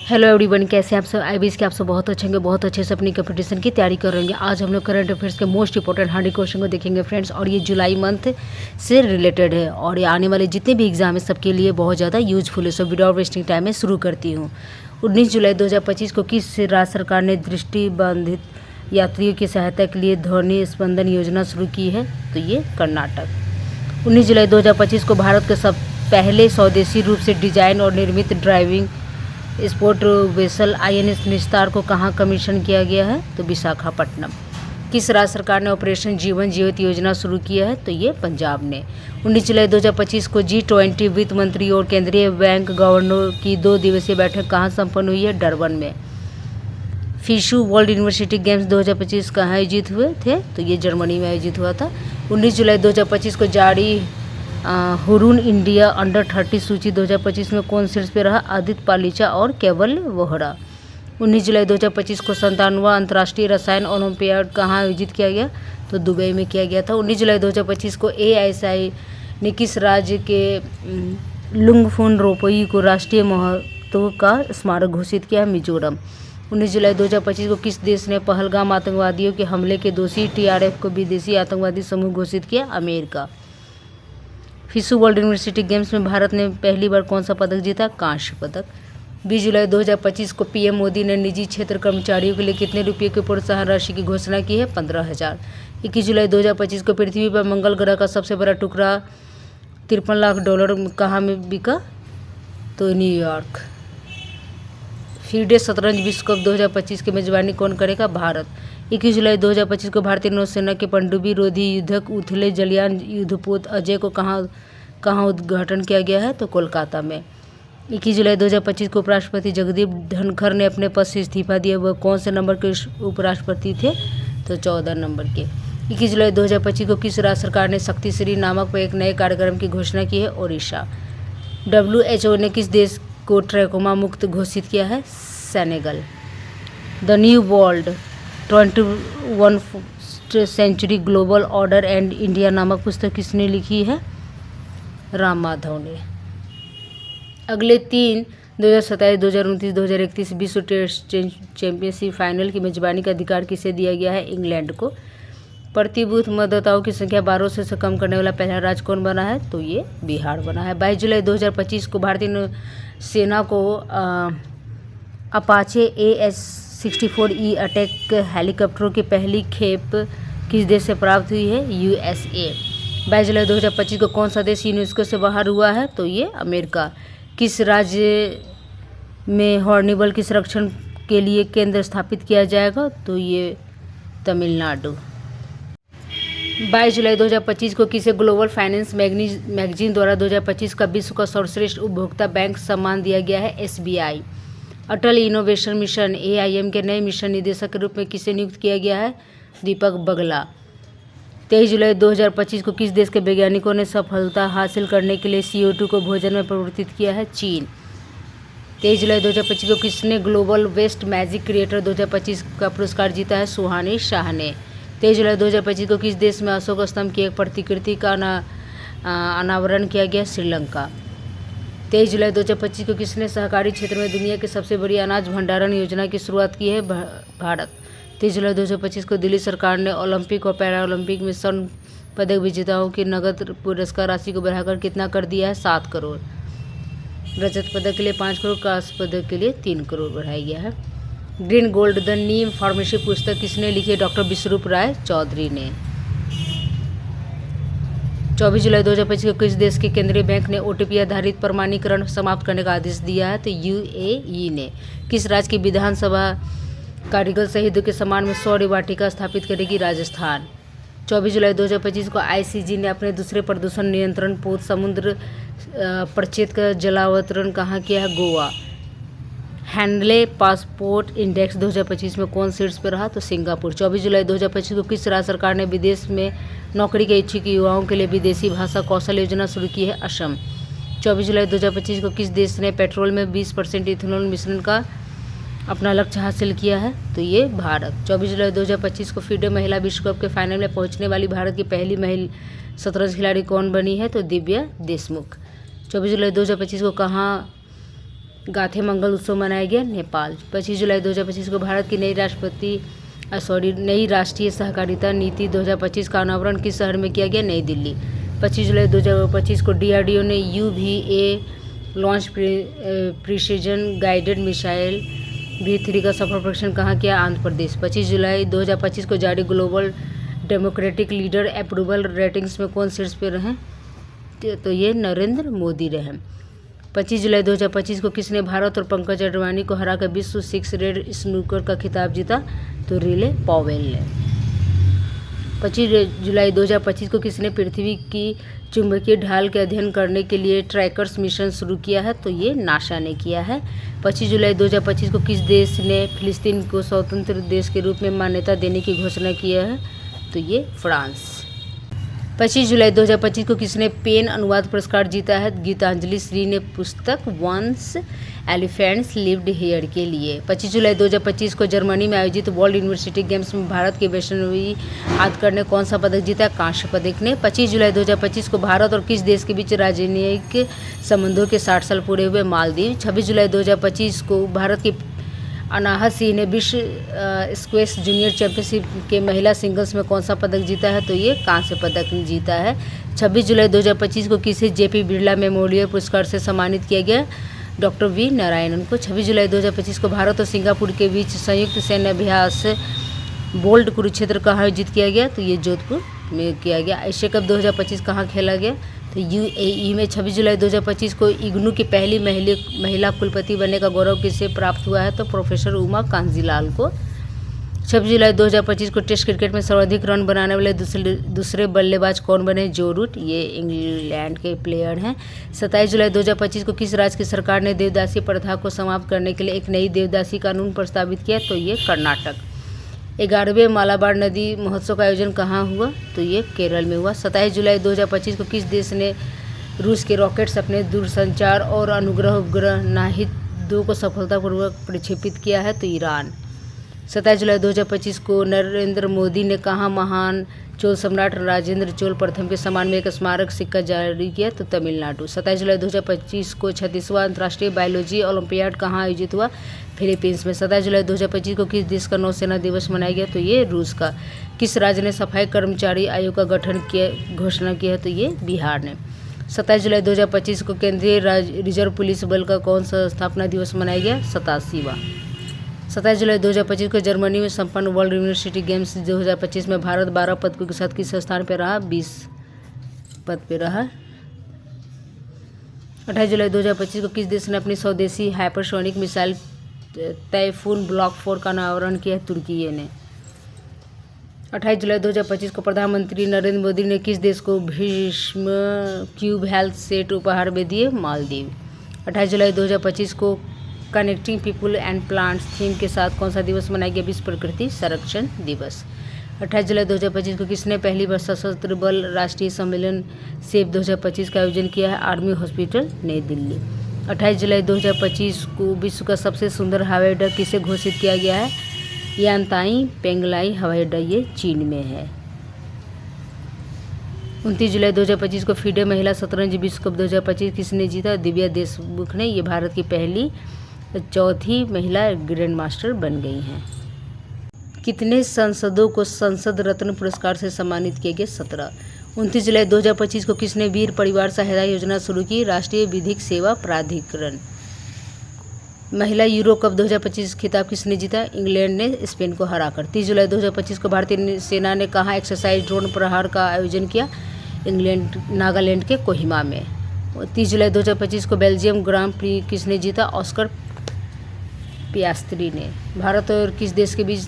Hello everyone, कैसे हैं आप सब। आई विश कि आप सब बहुत अच्छे होंगे, बहुत अच्छे से अपनी कंपटीशन की तैयारी कर रहे होंगे। आज हम लोग करंट अफेयर्स के मोस्ट इंपॉर्टेंट 100 क्वेश्चन को देखेंगे फ्रेंड्स, और ये जुलाई मंथ से रिलेटेड है और ये आने वाले जितने भी एग्जाम है सबके लिए बहुत ज़्यादा यूजफुल है। सो विदाउट वेस्टिंग टाइम में शुरू करती हूँ। 19 जुलाई 2025 को किस राज्य सरकार ने दृष्टिबाधित यात्रियों की सहायता के लिए ध्वनि स्पंदन योजना शुरू की है? तो ये कर्नाटक। 19 जुलाई 2025 को भारत के सब पहले स्वदेशी रूप से डिजाइन और निर्मित ड्राइविंग स्पोर्ट वेसल INS निस्तार को कहाँ कमीशन किया गया है? तो विशाखापट्टनम। किस राज्य सरकार ने ऑपरेशन जीवन जीवित योजना शुरू किया है? तो ये पंजाब ने। 19 जुलाई 2025 को G20 वित्त मंत्री और केंद्रीय बैंक गवर्नर की 2 दिवसीय बैठक कहाँ संपन्न हुई है? डरबन में। फिशु वर्ल्ड यूनिवर्सिटी गेम्स 2025 कहाँ आयोजित हुए थे? तो ये जर्मनी में आयोजित हुआ था। 19 जुलाई 2025 को जारी हुरून इंडिया अंडर 30 सूची 2025 में कौन शीर्ष पे रहा? आदित्य पालीचा और केवल वोहरा। 19 जुलाई 2025 को 97वां अंतर्राष्ट्रीय रसायन ओलंपियाड कहाँ आयोजित किया गया? तो दुबई में किया गया था। 19 जुलाई 2025 को AISI ने किस राज्य के लुंगफुन रोपोई को राष्ट्रीय महत्व का स्मारक घोषित किया? मिजोरम। 19 जुलाई 2025 को किस देश ने पहलगाम आतंकवादियों के हमले के दोषी TRF को विदेशी आतंकवादी समूह घोषित किया? अमेरिका। फिशु वर्ल्ड यूनिवर्सिटी गेम्स में भारत ने पहली बार कौन सा पदक जीता? कांस्य पदक। 20 जुलाई 2025 को PM मोदी ने निजी क्षेत्र कर्मचारियों के लिए कितने रुपये की प्रोत्साहन राशि की घोषणा की है? 15,000। 21 जुलाई 2025 को पृथ्वी पर मंगल ग्रह का सबसे बड़ा टुकड़ा $53 लाख कहाँ में बिका? तो न्यूयॉर्क। फीडे शतरंज विश्व कप 2025 की मेजबानी कौन करेगा? भारत। 21 जुलाई 2025 को भारतीय नौसेना के पनडुब्बी रोधी युद्धक उथले जलयान युद्धपोत अजय को कहाँ उद्घाटन किया गया है? तो कोलकाता में। 21 जुलाई 2025 को उपराष्ट्रपति जगदीप धनखड़ ने अपने पद से इस्तीफा दिया। वह कौन से नंबर के उपराष्ट्रपति थे? तो 14 नंबर के। 21 जुलाई 2025 को किस राज्य सरकार ने शक्ति श्री नामक एक नए कार्यक्रम की घोषणा की है? ओडिशा। WHO ने किस देश को ट्रैकोमा मुक्त घोषित किया है? Senegal. The new world 21st century global order and India नामक पुस्तक किसने लिखी है? राम माधव ने। अगले 3 2027, 2029, 2031 विश्व टेस्ट चैंपियनशिप फाइनल की मेजबानी का अधिकार किसे दिया गया है? इंग्लैंड को। प्रति बूथ मतदाताओं की संख्या 1200 से कम करने वाला पहला राज्य कौन बना है? तो ये बिहार बना है। 22 जुलाई 2025 को भारतीय सेना को अपाचे AH-64E अटैक हेलीकॉप्टरों की पहली खेप किस देश से प्राप्त हुई है? USA। 22 जुलाई 2025 को कौन सा देश यूनेस्को से बाहर हुआ है? तो ये अमेरिका। किस राज्य में हॉर्निबल के संरक्षण के लिए केंद्र स्थापित किया जाएगा? तो ये तमिलनाडु। 22 जुलाई 2025 को किसे ग्लोबल फाइनेंस मैगजीन द्वारा 2025 का विश्व का सर्वश्रेष्ठ उपभोक्ता बैंक सम्मान दिया गया है? SBI। अटल इनोवेशन मिशन AIM के नए मिशन निदेशक के रूप में किसे नियुक्त किया गया है? दीपक बगला। 23 जुलाई 2025 को किस देश के वैज्ञानिकों ने सफलता हासिल करने के लिए CO2 को भोजन में परिवर्तित किया है? चीन। 23 जुलाई 2025 को किसने ग्लोबल वेस्ट मैजिक क्रिएटर 2025 का पुरस्कार जीता है? सुहानी शाह ने। 23 जुलाई 2025 को किस देश में अशोक स्तंभ की एक प्रतिकृति का अनावरण किया गया? श्रीलंका। 23 जुलाई 2025 को किसने सहकारी क्षेत्र में दुनिया की सबसे बड़ी अनाज भंडारण योजना की शुरुआत की है? भारत। 23 जुलाई 2025 को दिल्ली सरकार ने ओलंपिक और पैरालंपिक में स्वर्ण पदक विजेताओं की नगद पुरस्कार राशि को बढ़ाकर कितना कर दिया है? 7 करोड़। रजत पदक के लिए 5 करोड़, कांस्य पदक के लिए 3 करोड़ बढ़ाया गया है। Green gold the Neem pharmacy पुस्तक किसने लिखी है? डॉक्टर विश्वरूप राय चौधरी ने। 24 जुलाई 2025 को किस देश के केंद्रीय बैंक ने OTP आधारित प्रमाणीकरण समाप्त करने का आदेश दिया है? तो UAE ने। किस राज्य की विधानसभा कारगिल शहीदों के सम्मान में शौर्य वाटिका स्थापित करेगी? राजस्थान। 24 जुलाई 2025 को ICG ने अपने दूसरे प्रदूषण नियंत्रण पोत समुद्र प्रक्षेत्र का जलावतरण कहाँ किया है? गोवा। हैंडले पासपोर्ट इंडेक्स 2025 में कौन शीर्ष पर रहा? तो सिंगापुर। 24 जुलाई 2025 को किस राज्य सरकार ने विदेश में नौकरी के इच्छुक युवाओं के लिए विदेशी भाषा कौशल योजना शुरू की है? असम। 24 जुलाई 2025 को किस देश ने पेट्रोल में 20% इथेनॉल मिश्रण का अपना लक्ष्य हासिल किया है? तो ये भारत। 24 जुलाई 2025 को फीडे महिला विश्व कप के फाइनल में पहुंचने वाली भारत की पहली महिला शतरंज खिलाड़ी कौन बनी है? तो दिव्या देशमुख। 24 जुलाई 2025 को कहाँ गाथे मंगल उत्सव मनाया गया नेपाल। 25 जुलाई 2025 को भारत की नई राष्ट्रीय सहकारिता नीति 2025 का अनावरण किस शहर में किया गया? नई दिल्ली। 25 जुलाई 2025 को DRDO ने UVA launch precision guided missile V3 का सफल परीक्षण कहाँ किया? आंध्र प्रदेश। 25 जुलाई 2025 को जारी global democratic leader approval ratings में कौन शीर्ष पे रहे? तो ये नरेंद्र मोदी रहे। 25 जुलाई 2025 को किसने भारत और पंकज अडवाणी को हराकर विश्व 6 रेड स्नूकर का खिताब जीता? तो रिले पॉवेल ने। 25 जुलाई 2025 को किसने पृथ्वी की चुंबकीय ढाल के अध्ययन करने के लिए ट्रैकर्स मिशन शुरू किया है? तो ये नासा ने किया है। 25 जुलाई 2025 को किस देश ने फिलिस्तीन को स्वतंत्र देश के रूप में मान्यता देने की घोषणा किया है? तो ये फ्रांस। 25 जुलाई 2025 को किसने पेन अनुवाद पुरस्कार जीता है? गीतांजलि श्री ने पुस्तक वंस एलिफेंट्स लिव्ड हियर के लिए। 25 जुलाई 2025 को जर्मनी में आयोजित वर्ल्ड यूनिवर्सिटी गेम्स में भारत के वैष्णवी हाथकर ने कौन सा पदक जीता? कांस्य पदक ने। 25 जुलाई 2025 को भारत और किस देश के बीच राजनयिक संबंधों के 60 साल पूरे हुए? मालदीव। 26 जुलाई 2025 को भारत की अनाहत सिंह ने विश्व स्क्वैश जूनियर चैंपियनशिप के महिला सिंगल्स में कौन सा पदक जीता है? तो ये कांस्य पदक जीता है। 26 जुलाई 2025 को किसे JP बिरला मेमोरियल पुरस्कार से सम्मानित किया गया? डॉक्टर V नारायणन को। 26 जुलाई 2025 को भारत और सिंगापुर के बीच संयुक्त सैन्य अभ्यास बोल्ट कुरुक्षेत्र कहाँ आयोजित किया गया? तो ये जोधपुर में किया गया। एशिया कप 2025 कहाँ खेला गया? तो UAE में। 26 जुलाई 2025 को इग्नू की पहली महिला कुलपति बनने का गौरव किसे प्राप्त हुआ है? तो प्रोफेसर उमा कांजीलाल को। 26 जुलाई 2025 को टेस्ट क्रिकेट में सर्वाधिक रन बनाने वाले दूसरे बल्लेबाज कौन बने? जो रूट, ये इंग्लैंड के प्लेयर हैं। 27 जुलाई 2025 को किस राज्य की सरकार ने देवदासी प्रथा को समाप्त करने के लिए एक नई देवदासी कानून प्रस्तावित किया? तो ये कर्नाटक। 11वें मालाबार नदी महोत्सव का आयोजन कहाँ हुआ? तो ये केरल में हुआ। 27 जुलाई 2025 को किस देश ने रूस के रॉकेट्स अपने दूरसंचार और अनुग्रह उपग्रह नाहिद 2 को सफलतापूर्वक प्रक्षेपित किया है? तो ईरान। 27 जुलाई 2025 को नरेंद्र मोदी ने कहाँ महान चोल सम्राट राजेंद्र चोल प्रथम के सम्मान में एक स्मारक सिक्का जारी किया? तो तमिलनाडु। 27 जुलाई 2025 को 36वां अंतर्राष्ट्रीय बायोलॉजी ओलंपियाड कहाँ आयोजित हुआ? फिलीपींस में। 27 जुलाई 2025 को किस देश का नौसेना दिवस मनाया गया? तो ये रूस का। किस राज्य ने सफाई कर्मचारी आयोग का गठन किया घोषणा की है? तो ये बिहार ने। 27 जुलाई 2025 को केंद्रीय रिजर्व पुलिस बल का कौन सा स्थापना दिवस मनाया गया? 87वां। 27 जुलाई 2025 को जर्मनी में संपन्न वर्ल्ड यूनिवर्सिटी गेम्स 2025 में भारत 12 पदकों के साथ किस स्थान पर रहा? 20 पद पे रहा। 28 जुलाई 2025 को किस देश ने अपनी स्वदेशी हाइपरसोनिक मिसाइल टाइफून ब्लॉक 4 का अनावरण किया? तुर्की ने। 28 जुलाई 2025 को प्रधानमंत्री नरेंद्र मोदी ने किस देश को भीष्म क्यूब हेल्थ सेट उपहार में दिए? मालदीव। 28 जुलाई 2025 को connecting people and plants theme के साथ कौन सा दिवस मनाया गया? विश्व प्रकृति संरक्षण दिवस। 28 जुलाई 2025 को किसने पहली बार सशस्त्र बल राष्ट्रीय सम्मेलन सेब 2025 का आयोजन किया है? आर्मी हॉस्पिटल नई दिल्ली। 28 जुलाई 2025 को विश्व का सबसे सुंदर हवाई अड्डा किसे घोषित किया गया है? यांताई पेंगलाई हवाई अड्डा, ये चीन में है। 29 जुलाई 2025 को फीडे महिला शतरंज विश्व कप 2025 किसने जीता? दिव्या देशमुख ने। ये भारत की पहली चौथी महिला ग्रैंड मास्टर बन गई हैं। कितने सांसदों को संसद रत्न पुरस्कार से सम्मानित किए गए? 17। 29 जुलाई 2025 को किसने वीर परिवार सहायता योजना शुरू की? राष्ट्रीय विधिक सेवा प्राधिकरण। महिला यूरो कप 2025 खिताब किसने जीता? इंग्लैंड ने स्पेन को हराकर। 30 जुलाई 2025 को भारतीय सेना ने कहाँ एक्सरसाइज ड्रोन प्रहार का आयोजन किया? नागालैंड के कोहिमा में। 30 जुलाई 2025 को बेल्जियम ग्रां प्री किसने जीता? ऑस्कर पियास्त्री ने। भारत और किस देश के बीच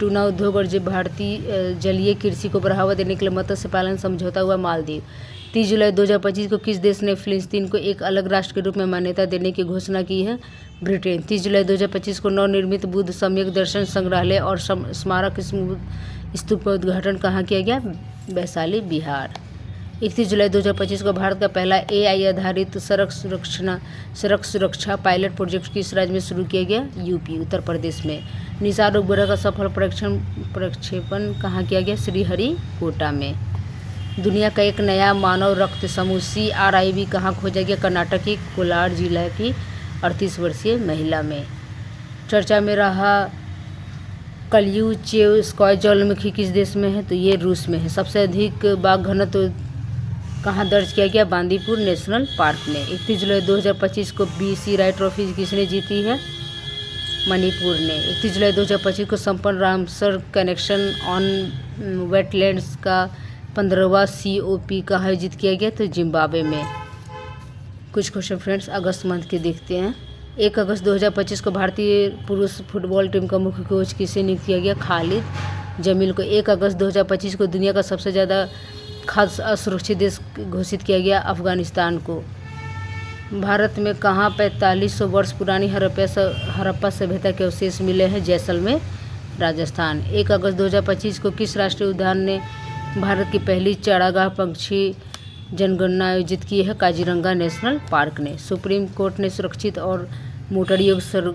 टूना उद्योग और भारतीय जलीय कृषि को बढ़ावा देने के लिए मत्स्य पालन समझौता हुआ? मालदीव। 30 जुलाई 2025 को किस देश ने फिलिस्तीन को एक अलग राष्ट्र के रूप में मान्यता देने की घोषणा की है? ब्रिटेन। 30 जुलाई 2025 को नवनिर्मित बुद्ध सम्यक दर्शन संग्रहालय और स्मारक स्तूप का उद्घाटन कहाँ किया गया? वैशाली, बिहार। 31 जुलाई 2025 को भारत का पहला AI आधारित सड़क सुरक्षा पायलट प्रोजेक्ट किस राज्य में शुरू किया गया? यूपी, उत्तर प्रदेश में। निसार उपग्रह का सफल प्रक्षेपण कहाँ किया गया? श्रीहरिकोटा में। दुनिया का एक नया मानव रक्त समूह CRIV कहाँ खोजा गया? कर्नाटक की कोलार जिला की 38 वर्षीय महिला में। चर्चा में रहा कलियुचेवस्काय ज्वालामुखी किस देश में है, तो ये रूस में है। सबसे अधिक बाघ घनत्व कहाँ दर्ज किया गया, बांदीपुर नेशनल पार्क में। 31 जुलाई 2025 को BC राय ट्रॉफी किसने जीती है, मणिपुर ने। 31 जुलाई 2025 को संपन्न रामसर कनेक्शन ऑन वेटलैंड्स का 15वां COP कहाँ आयोजित किया गया, तो जिम्बाब्वे में। कुछ क्वेश्चन फ्रेंड्स अगस्त मंथ के देखते हैं। 1 अगस्त 2025 को भारतीय पुरुष फुटबॉल टीम का मुख्य कोच किसे नियुक्त किया गया, खालिद जमील को। 1 अगस्त 2025 को दुनिया का सबसे ज़्यादा खाद्य असुरक्षित देश घोषित किया गया, अफगानिस्तान को। भारत में कहाँ 4500 वर्ष पुरानी हड़प्पा सभ्यता के अवशेष मिले हैं, जैसलमेर राजस्थान। 1 अगस्त 2025 को किस राष्ट्रीय उद्यान ने भारत की पहली चारागाह पक्षी जनगणना आयोजित की है, काजीरंगा नेशनल पार्क ने। सुप्रीम कोर्ट ने सुरक्षित और मोटर योग्य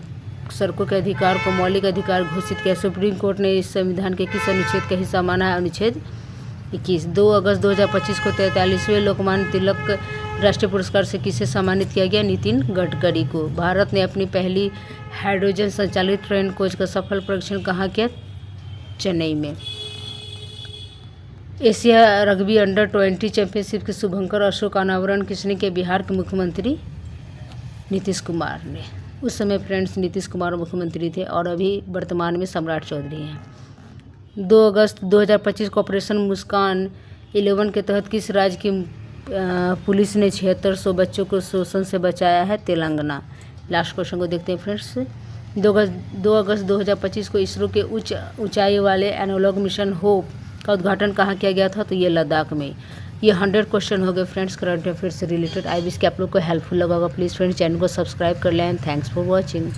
सड़कों के अधिकार को मौलिक अधिकार घोषित किया। सुप्रीम कोर्ट ने इस संविधान के किस अनुच्छेद का हिस्सा माना है, अनुच्छेद 21। 2 अगस्त 2025 को 43वें लोकमान्य तिलक राष्ट्रीय पुरस्कार से किसे सम्मानित किया गया, नितिन गडकरी को। भारत ने अपनी पहली हाइड्रोजन संचालित ट्रेन कोच का सफल परीक्षण कहाँ किया, चेन्नई में। एशिया रग्बी अंडर-20 चैंपियनशिप के शुभंकर अशोक का अनावरण किसने किया, बिहार के मुख्यमंत्री नीतीश कुमार ने। उस समय फ्रेंड्स नीतीश कुमार मुख्यमंत्री थे और अभी वर्तमान में सम्राट चौधरी हैं। 2 अगस्त 2025 को ऑपरेशन मुस्कान 11 के तहत किस राज्य की पुलिस ने 7600 बच्चों को शोषण से बचाया है, तेलंगाना। लास्ट क्वेश्चन को देखते हैं फ्रेंड्स। 2 अगस्त 2025 को इसरो के उच्च ऊंचाई वाले एनालॉग मिशन होप का उद्घाटन कहाँ किया गया था, तो ये लद्दाख में। ये 100 क्वेश्चन हो गए फ्रेंड्स करंट अफेयर से रिलेटेड। आई विश कि आप लोग को हेल्पफुल लगा होगा। प्लीज़ फ्रेंड्स चैनल को सब्सक्राइब कर लें। Thanks for watching.